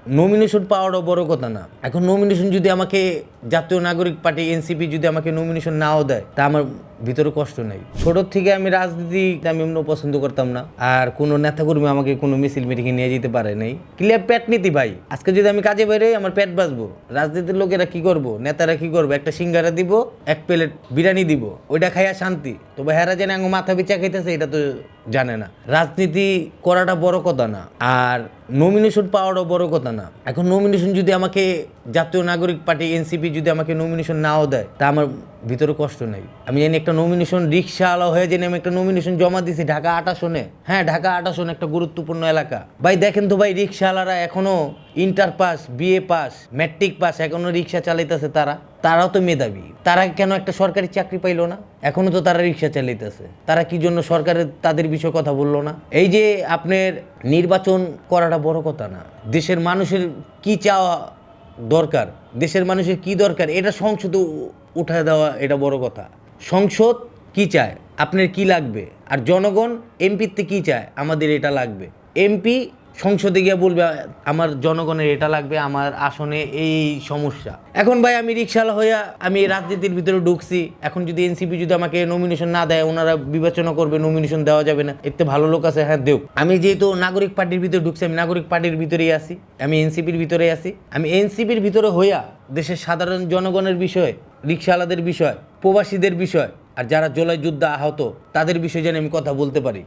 Nomination পাওয়ারও বড় কথা না। এখন নমিনেশন যদি আমাকে জাতীয় নাগরিক পার্টি এনসিপি যদি আমাকে নমিনেশন নাও দেয়, তা আমার ভিতরে কষ্ট নেই। ছোটোর থেকে আমি রাজনীতি আমি এমন পছন্দ করতাম না, আর কোনো নেতাকর্মী আমাকে কোনো মিছিল মিটিংয়ে নিয়ে যেতে পারে নাই। ক্লিয়ার পেট নীতি ভাই। আজকে যদি আমি কাজে বাইরে আমার পেট বাঁচবো, রাজনীতির লোকেরা কি করবো, নেতারা কি করবো, একটা সিঙ্গারা দিব, এক প্লেট বিরিয়ানি দিব, ওইটা খাইয়া শান্তি। তবে হেরা যেন আঙ্গ মাথা বিচা খাইতেছে এটা তো জানে না। রাজনীতি করাটা বড় কথা না, আর নমিনেশন পাওয়ারও বড় কথা না। এখন নমিনেশন যদি আমাকে জাতীয় নাগরিক পার্টি এনসিপি যদি আমাকে নমিনেশন নাও দেয়, তা আমার ভিতরে কষ্ট নেই। আমি জানি একটা নমিনেশন রিক্সাওয়ালা হয়ে জানি আমি একটা নমিনেশন জমা দিছি ঢাকা ৮ আসনে। হ্যাঁ, ঢাকা ৮ আসন একটা গুরুত্বপূর্ণ এলাকা। ভাই দেখেন তো ভাই, রিক্সাওয়ালারা এখনো inter pass, BA pass, matric pass, এখনো রিক্সা চালাইতেছে। তারাও তো মেধাবী। তারা কেন একটা সরকারি চাকরি পাইলো না? এখনো তো তারা রিক্সা চালাইতেছে। তারা কি জন্য সরকারের তাদের বিষয়ে কথা বললো না? এই যে আপনার নির্বাচন করাটা বড় কথা না। দেশের মানুষের কি চাওয়া দরকার, দেশের মানুষের কি দরকার, এটা সংসদে উঠায় দেওয়া এটা বড় কথা। সংসদ কি চায়, আপনার কি লাগবে, আর জনগণ এমপিতে কি চায়, আমাদের এটা লাগবে। এমপি সংসদে গিয়ে বলবে আমার জনগণের এটা লাগবে, আমার আসনে এই সমস্যা। এখন ভাই আমি রিক্সাওয়ালা হইয়া আমি এই রাজনীতির ভিতরে ঢুকছি। এখন যদি এনসিপি যদি আমাকে নমিনেশন না দেয়, ওনারা বিবেচনা করবে নমিনেশন দেওয়া যাবে না, এতে ভালো লোক আছে, হ্যাঁ দেও। আমি যেহেতু নাগরিক পার্টির ভিতরে ঢুকছি, আমি নাগরিক পার্টির ভিতরেই আছি, আমি এনসিপির ভিতরেই আছি। আমি এনসিপির ভিতরে হইয়া দেশের সাধারণ জনগণের বিষয়, রিক্সাওয়ালাদের বিষয়, প্রবাসীদের বিষয়, আর যারা জুলাই যুদ্ধে আহত তাদের বিষয়ে যেন আমি কথা বলতে পারি।